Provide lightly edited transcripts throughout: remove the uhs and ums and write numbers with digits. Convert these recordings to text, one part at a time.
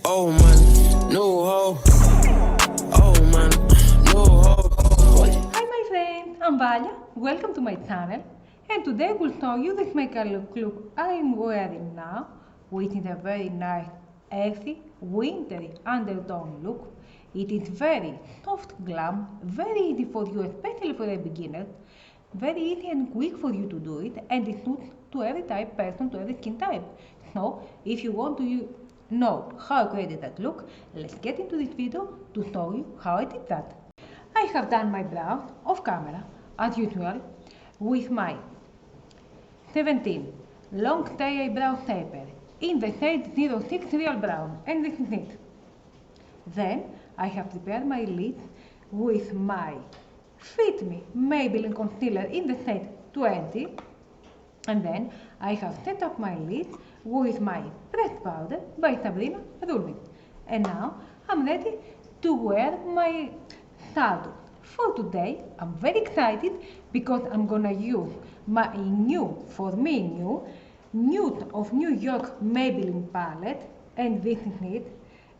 Oh man, no hoe. Oh man, no hoe. Hi my friend, I'm Valia. Welcome to my channel. And today we'll show you this makeup look I'm wearing now, which is a very nice, earthy, wintry undertone look. It is very soft glam, very easy for you, especially for a beginner. Very easy and quick for you to do it, and it suits to every type person, to every skin type. So, if you want to know how I created that look, let's get into this video to show you how I did that. I have done my brows off camera, as usual, with my 17 long tail eyebrow shaper in the shade 06 Real Brown, and this is it. Then I have prepared my lids with my Fit Me Maybelline Concealer in the shade 20, and then I have set up my lids with my pressed powder by Sabrina Rubin. And now I'm ready to wear my shadow. For today, I'm very excited because I'm gonna use my new, for me new, Nude of New York Maybelline palette, and this is it.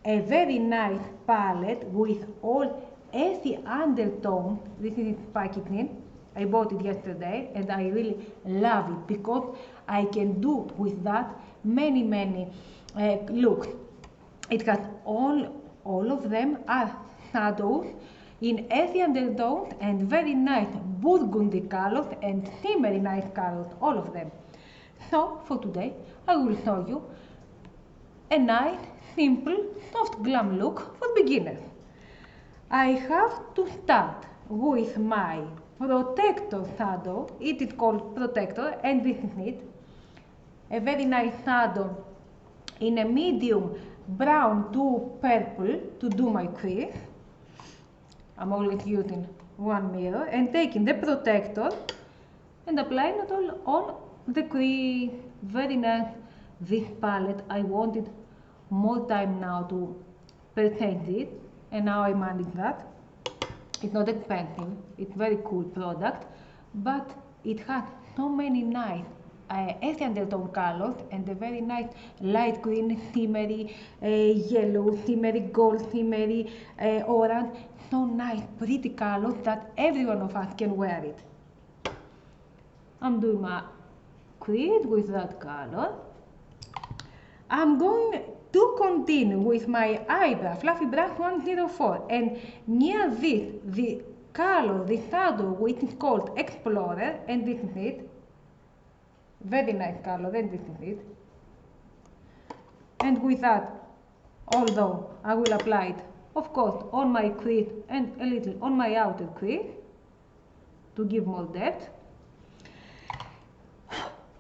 A very nice palette with all earthy undertones. This is its packaging. I bought it yesterday and I really love it because I can do with that many looks. It has all of them are shadows in earthy undertones and very nice burgundy colors and shimmery nice colors, all of them. So for today I will show you a nice, simple, soft glam look for beginners. I have to start with my protector shadow. It is called protector and this is it. A very nice shadow in a medium brown to purple to do my crease. I'm always using one mirror and taking the protector and applying it all on the crease. Very nice. This palette, I wanted more time now to purchase it, and now I manage that. It's not expensive, it's very cool product, but it has so many nice earthy undertone colors and a very nice light green, shimmery, yellow, shimmery gold, shimmery orange. So nice, pretty colors that every one of us can wear it. I'm doing my crease with that color. I'm going to continue with my eyebrow, fluffy brush 104, and near this, the color, the shadow, which is called Explorer, and this is it. Very nice color, and this is it. And with that, although I will apply it, of course, on my crease and a little on my outer crease to give more depth.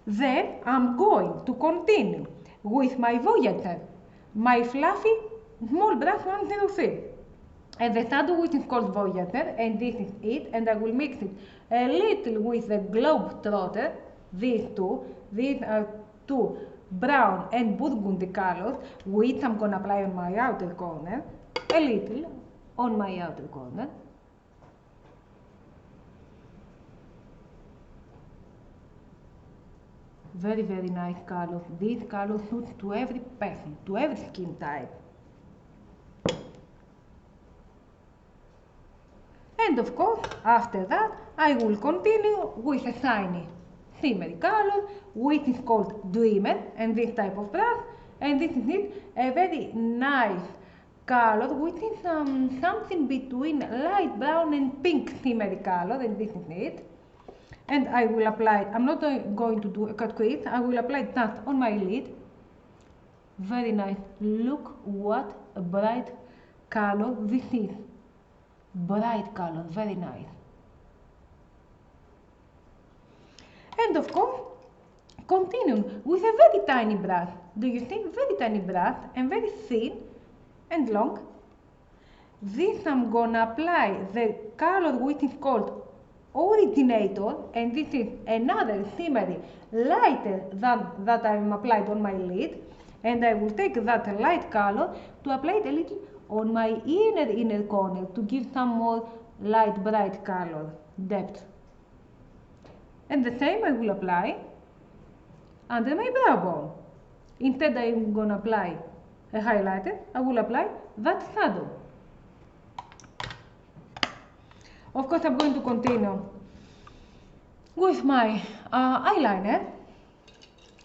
Then I'm going to continue with my Valya'S, my fluffy small brush 103, and the shadow which is called Valya'S, and this is it, and I will mix it a little with the Globetrotter, these are two brown and burgundy colors, which I'm gonna apply on my outer corner, a little on my outer corner. Very nice colors. These colors suit to every person, to every skin type. And of course, after that, I will continue with a shiny shimmery color, which is called Dreamer, and this type of brush, and this is it, a very nice color, which is something between light brown and pink shimmery color, and this is it. And I will apply, I'm not going to do a cut crease, I will apply that on my lid. Very nice. Look what a bright color this is. Bright color, very nice. And of course, continue with a very tiny brush. Do you see? Very tiny brush and very thin and long. This I'm gonna apply the color which is called Originator, and this is another shimmery lighter than that I'm applied on my lid, and I will take that light color to apply it a little on my inner corner to give some more light bright color depth, and the same I will apply under my brow bone. Instead I'm gonna apply a highlighter, I will apply that shadow. Of course, I'm going to continue with my eyeliner,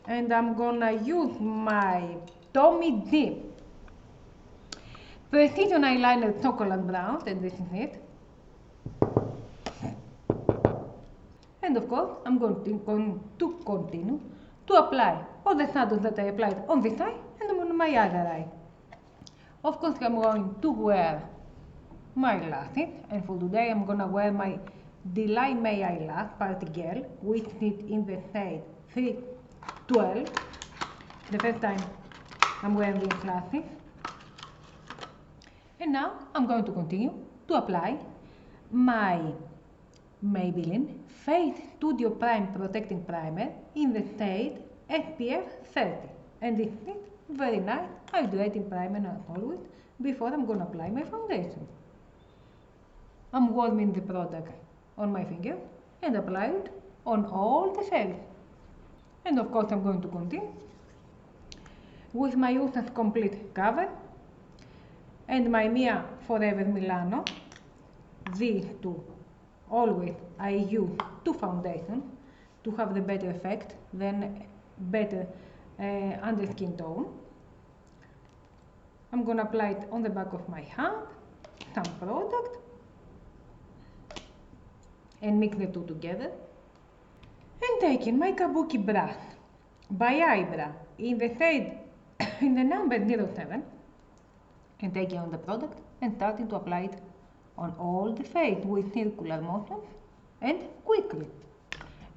and I'm gonna use my Tommy D Precision Eyeliner Chocolate Brown, and this is it. And of course, I'm going to continue to apply all the shadows that I applied on this eye and on my other eye. Of course, I'm going to wear my glasses, and for today I'm gonna wear my Delay May Eyelash Party Girl, which is in the shade 312. The first time I'm wearing these glasses. And now I'm going to continue to apply my Maybelline Face Studio Prime Protecting Primer in the shade SPF 30. And this is very nice hydrating primer as always before I'm gonna apply my foundation. I'm warming the product on my finger and apply it on all the shades. And of course I'm going to continue with my Usa's Complete Cover and my Mia Forever Milano. These two always I use two foundations to have the better effect, then better under skin tone. I'm gonna apply it on the back of my hand, some product, and mix the two together. And taking my Kabuki brush by eyebrow in the shade in the number 07, and taking on the product and starting to apply it on all the face with circular motions and quickly.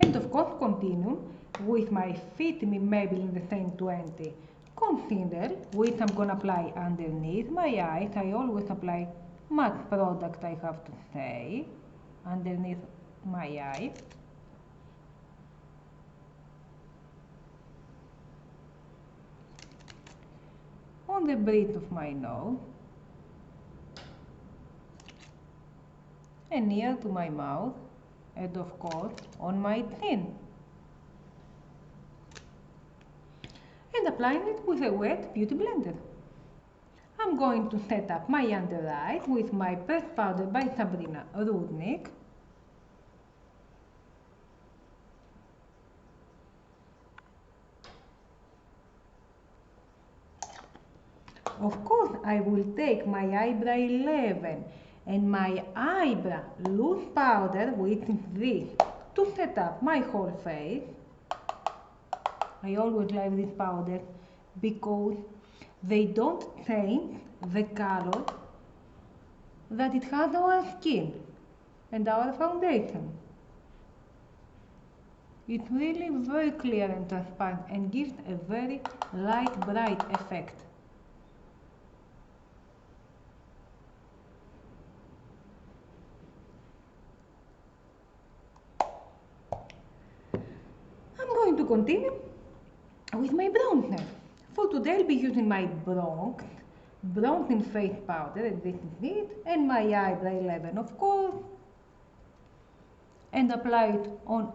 And of course continue with my Fit Me Maybelline the same 20 concealer, which I'm gonna apply underneath my eyes. I always apply matte product, I have to say, underneath my eyes. On the bridge of my nose and near to my mouth, and of course on my chin. And applying it with a wet beauty blender. I'm going to set up my under eyes with my pressed powder by Sabrina Rudnick. Of course, I will take my eyebrow 11 and my eyebrow loose powder, which is this, to set up my whole face. I always like this powder because they don't change the color that it has on our skin and our foundation. It's really very clear and transparent and gives a very light, bright effect. I'm going to continue with my bronzer. For today I'll be using my bronzing face powder, and this is it, and my eyebrow 11 of course, and apply it on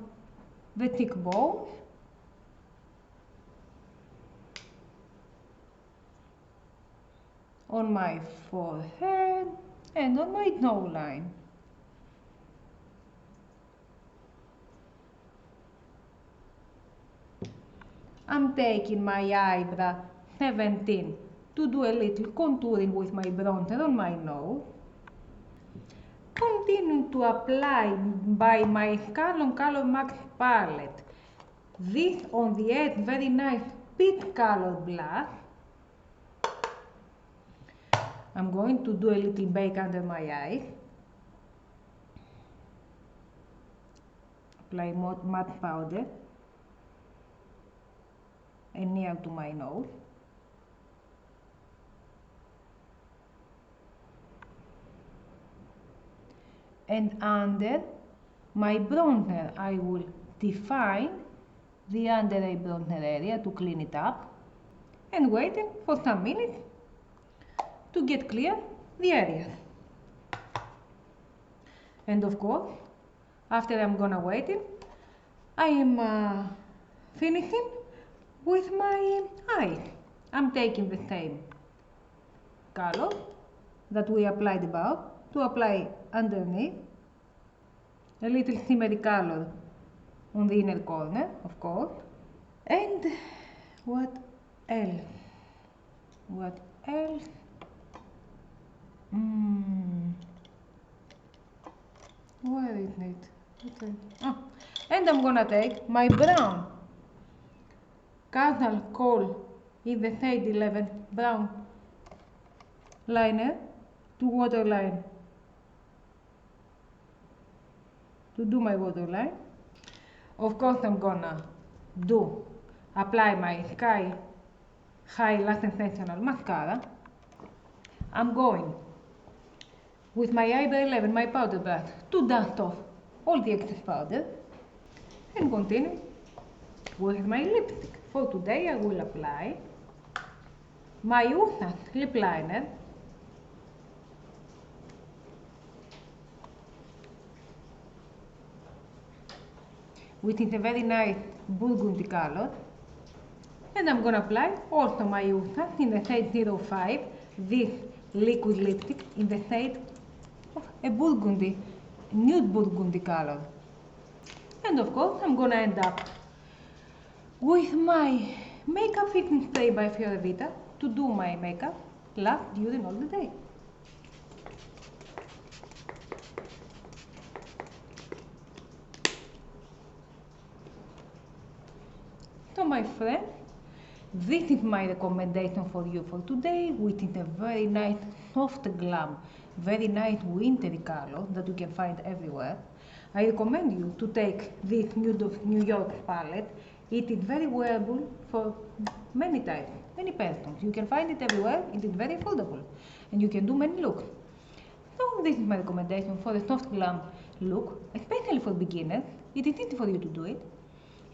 the cheekbones, on my forehead, and on my jawline. I'm taking my eyebrow 17 to do a little contouring with my bronzer on my nose. Continuing to apply by my Color Max palette. This on the edge, very nice peach colored blush. I'm going to do a little bake under my eyes. Apply matte powder and near to my nose. And under my bronzer, I will define the under eye bronzer area to clean it up and waiting for some minutes to get clear the areas. And of course, after I'm gonna waiting, I am finishing with my eyes. I'm taking the same color that we applied above to apply underneath. A little shimmery color on the inner corner, of course. And what else? What else? Where is it? Okay. Oh. And I'm gonna take my brown Cardinal Kohl in the shade 11 brown liner to waterline, to do my waterline. Of course I'm gonna apply my Sky High Lash Sensational mascara. I'm going with my eyebrow 11, my powder brush, to dust off all the excess powder and continue with my lipstick. For today I will apply my Valya'S lip liner which is a very nice burgundy color, and I'm gonna apply also my Valya'S in the shade 05, this liquid lipstick in the shade of a burgundy, nude burgundy color. And of course I'm gonna end up with my makeup fitting spray by Fiore Vita to do my makeup last during all the day. So my friends, this is my recommendation for you for today, which is a very nice soft glam, very nice wintry color that you can find everywhere. I recommend you to take this Nude of New York palette. It is very wearable for many types, many persons. You can find it everywhere. It is very affordable and you can do many looks. So this is my recommendation for a soft glam look, especially for beginners. It is easy for you to do it.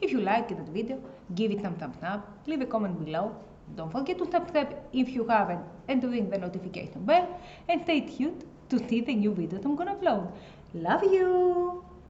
If you liked that video, give it some thumbs up, leave a comment below. Don't forget to subscribe if you haven't and ring the notification bell, and stay tuned to see the new videos I'm gonna upload. Love you!